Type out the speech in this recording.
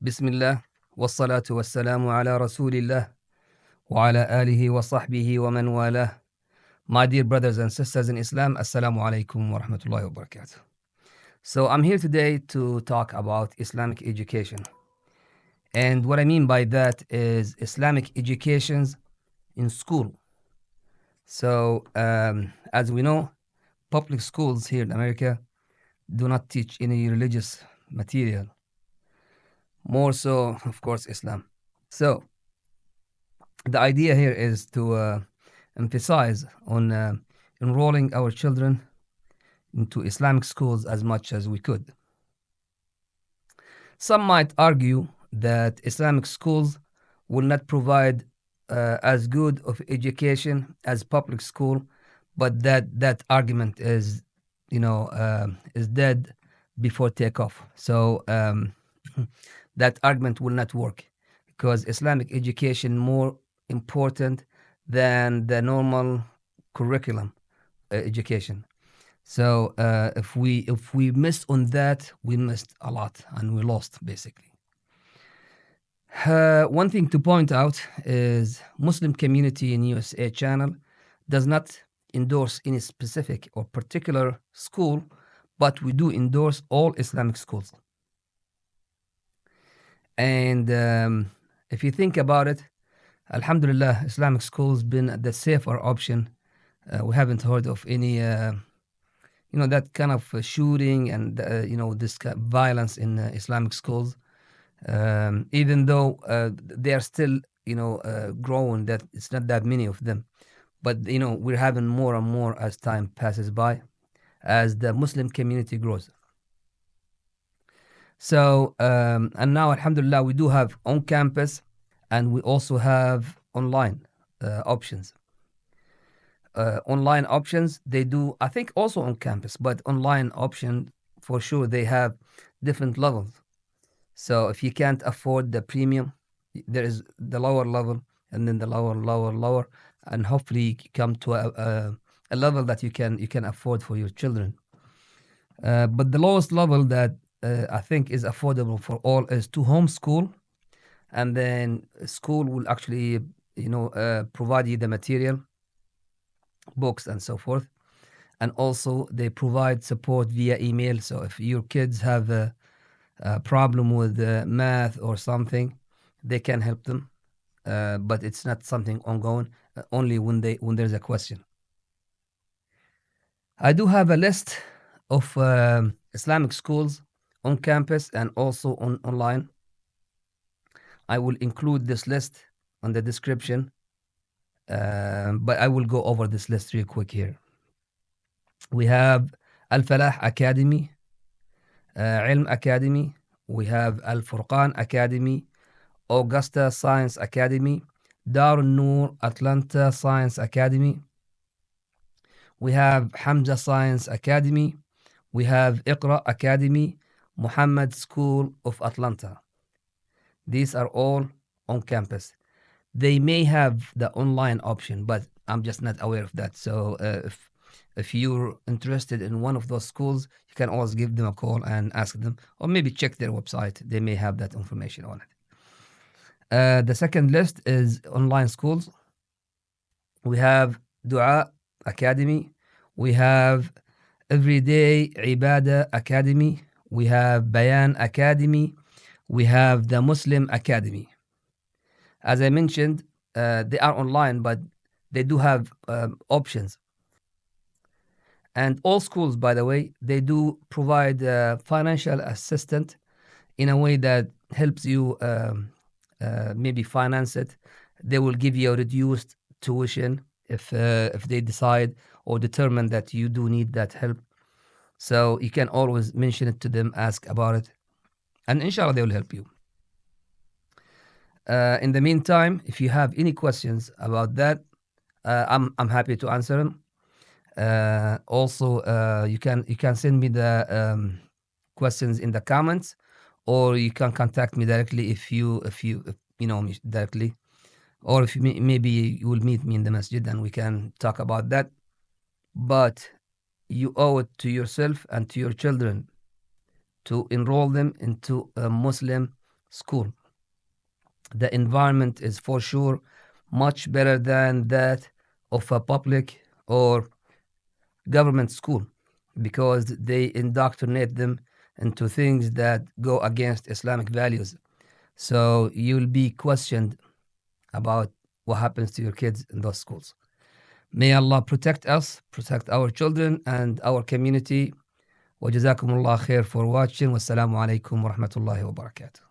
Bismillah, wassalatu wassalamu ala Rasulillah, wa ala alihi wa sahbihi wa man walah. My dear brothers and sisters in Islam, Assalamu Alaikum wa rahmatullahi wa barakatuh. So I'm here today to talk about Islamic education. And what I mean by that is Islamic educations in school. So, as we know, public schools here in America do not teach any religious material. More so, of course, Islam. So, the idea here is to emphasize on enrolling our children into Islamic schools as much as we could. Some might argue that Islamic schools will not provide as good of education as public school, but that argument is, is dead before takeoff. So that argument will not work because Islamic education more important than the normal curriculum education. So if we missed on that, we missed a lot and we lost basically. One thing to point out is Muslim community in USA channel does not endorse any specific or particular school, but we do endorse all Islamic schools. And if you think about it, Alhamdulillah, Islamic schools been the safer option. We haven't heard of any, that kind of shooting and this kind of violence in Islamic schools. Even though they are still, growing, that it's not that many of them, but we're having more and more as time passes by, as the Muslim community grows. So, and now, Alhamdulillah, we do have on campus and we also have online options. Online options, they do, I think, also on campus, but online option, for sure, they have different levels. So if you can't afford the premium, there is the lower level and then the lower, and hopefully you come to a level that you can afford for your children. But the lowest level that I think is affordable for all is to homeschool, and then school will actually provide you the material, books and so forth, and also they provide support via email. So if your kids have a problem with math or something, they can help them, but it's not something ongoing, only when there's a question. I do have a list of Islamic schools on campus and also online. I will include this list on the description, but I will go over this list real quick here. We have Al-Falah Academy, Ilm Academy, we have Al-Furqan Academy, Augusta Science Academy, Dar Noor Atlanta Science Academy, we have Hamza Science Academy, we have Iqra Academy, Muhammad School of Atlanta. These are all on campus. They may have the online option, but I'm just not aware of that. So if you're interested in one of those schools, you can always give them a call and ask them, or maybe check their website. They may have that information on it. The second list is online schools. We have Dua Academy. We have Everyday Ibadah Academy. We have Bayan Academy. We have the Muslim Academy. As I mentioned, they are online, but they do have options. And all schools, by the way, they do provide financial assistance in a way that helps you maybe finance it. They will give you a reduced tuition if they decide or determine that you do need that help. So you can always mention it to them, ask about it, and inshallah they will help you. In the meantime, if you have any questions about that, I'm happy to answer them. Also, you can send me the questions in the comments, or you can contact me directly if you know me directly, or if maybe you will meet me in the masjid and we can talk about that. But you owe it to yourself and to your children to enroll them into a Muslim school. The environment is for sure much better than that of a public or government school because they indoctrinate them into things that go against Islamic values. So you'll be questioned about what happens to your kids in those schools. May Allah protect us, protect our children and our community. وجزاكم الله خير for watching. والسلام عليكم ورحمة الله وبركاته.